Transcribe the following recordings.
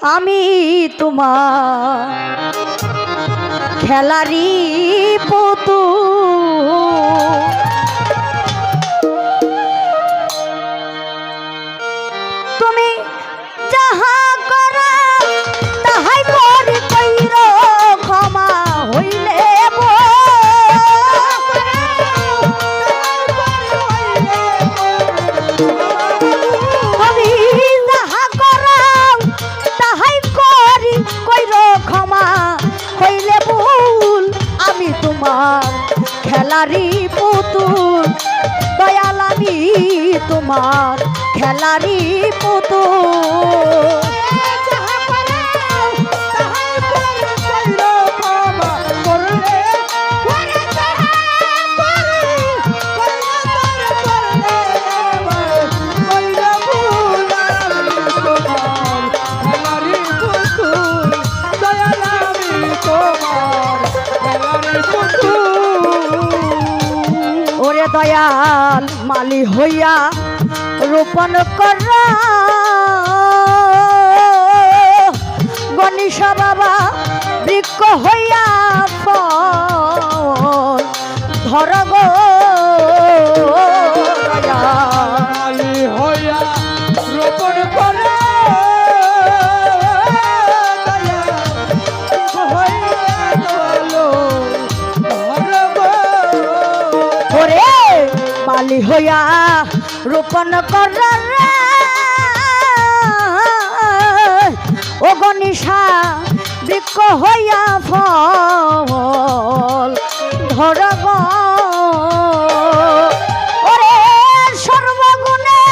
আমি তোমার খেলারি পুতুল। তুমি যাহা করো তাহাই করি কইর ক্ষমা হইলে আমি যাহা করো তাহাই করি কইর ক্ষমা হইলে ভুল। আমি তোমার খেলারি পুতুল দয়াল, আমি তোমার খেলারি পুতুল। ওরে দয়াল মালি হইয়া রোপণ কর গণেশ বাবা বৃক্ষ হইয়া ফল ধর গো মালি হইয়া রোপণ কর মালি হইয়া রোপণ কর ও গণেশা বৃক্ষ হইয়া ফল ধর গো। ওরে সর্বগুণে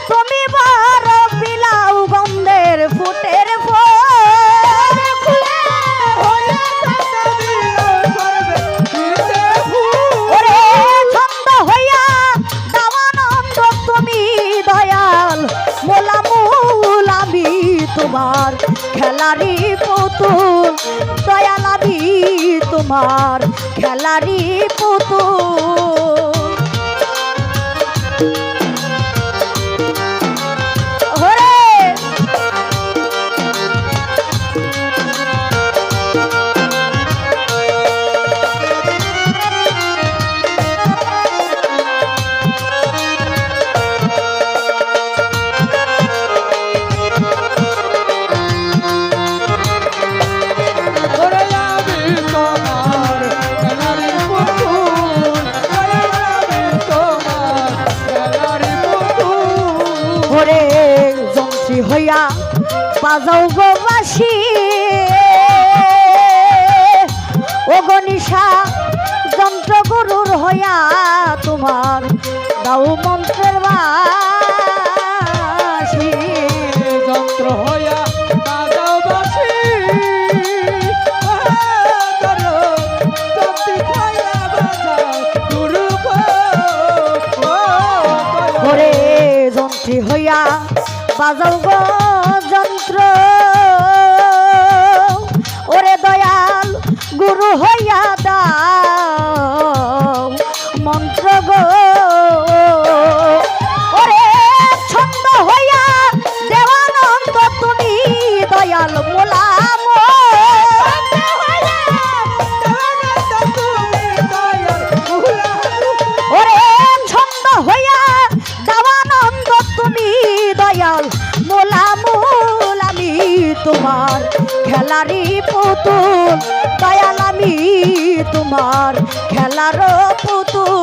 তুমি বড় বিলাও গন্ধের ফুটের তোমার খেলারি পুতুল দয়াল, আমি তোমার খেলারি পুতুল। হইয়া বাজাও গো বাঁশি ও গণেশা যন্ত্র গুরুর হইয়া তোমার দাও মন্ত্রের বাঁশি। যন্ত্র হইয়া বাজাও বাঁশি ওরে যন্ত্রী হইয়া বাজাও গো যন্ত্র ওরে দয়াল গুরু হইয়া দাও মন্ত্র গো। ওরে ছন্দ হইয়া দেওয়ানন্দ তুমি দয়াল মোলাম। ওরে ছন্দ হইয়া দেওয়ানন্দ তুমি দয়াল মোলামুল। আমি তোমার খেলারি পুতুল দয়াল, আমি তোমার খেলার পুতুল।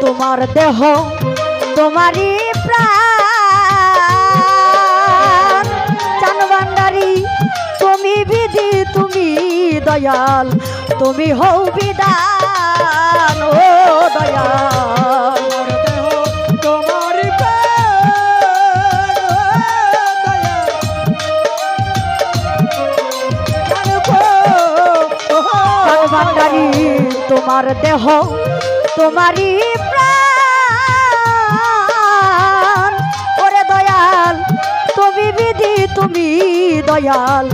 তোমার দেহ তোমারই প্রাণ চান ভান্ডারী তুমি বিধি তুমি দয়াল তুমি হও বিদান। বিধান ও দয়াল। আমার দেহ তোমারই প্রাণ, প্রাণ ভান্ডারী তোমার দেহ তোমারই প্রাণ, ওরে দয়াল তুমি বিধি তুমি দয়াল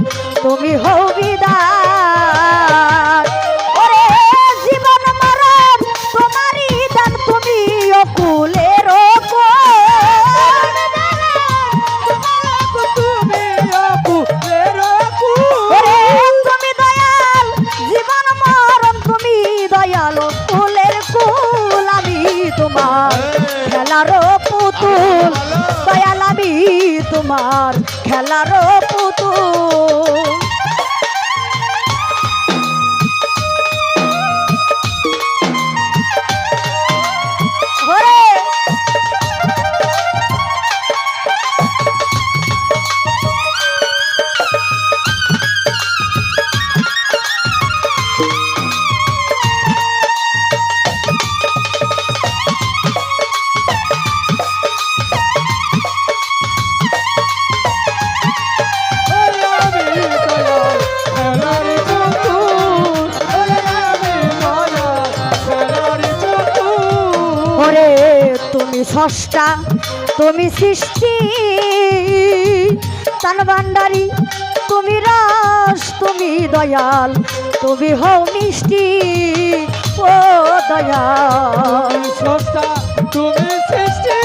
তুমি হও বিধান। ওরে জীবন মরণ তোমারই দান তুমি অকুলের ওরে তুমি দয়াল জীবন মরণ তুমি দয়াল কুলের কুল। আমি তোমার খেলার পুতুল দয়াল, আমি তোমার খেলার পুতুল। ওরে ওরে তুমি স্রষ্টা তুমি সৃষ্টি প্রাণ ভান্ডারী তুমি রস তুমি দয়াল তুমি হও মিষ্টি ও দয়াল। স্রষ্টা তুমি সৃষ্টি,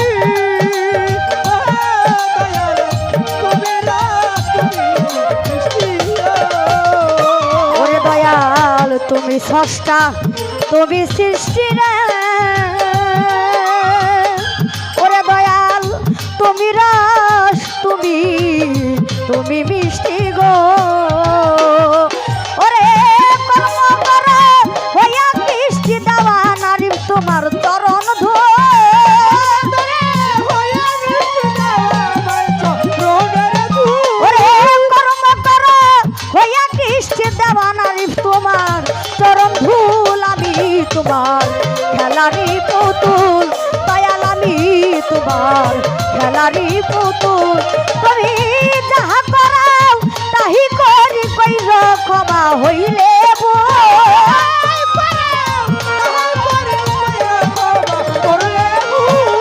দয়াল তুমি রাস, তুমি সৃষ্টি। ওরে দয়াল তুমি স্রষ্টা তুমি সৃষ্টি রে, ওরে দয়াল তুমি রস তুমি তুমি মিষ্টি গো। ওরে কর্ম কর হইয়া মিষ্টি দেওয়া নারী তোমার চরণ ধো। ওরে কর্ম কর হইয়া মিষ্টি দেওয়া নারী তোমার চরণ ধুল। আমি তোমার খেলারি পুতুল দয়াল, আমি তোমার খেলারি পুতুল। তুমি যাহা করাও তাহি করি কইর ক্ষমা হইলে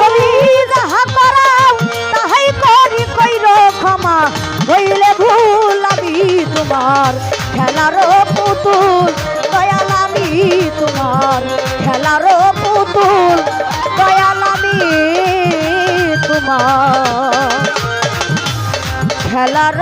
তুমি যাহা করাও তাহাই করি কইর ক্ষমা হইলে ভুল। আমি তোমার খেলার পুতুল দয়াল, আমি তোমার খেলার পুতুল দয়াল, আমি তোমার খেলার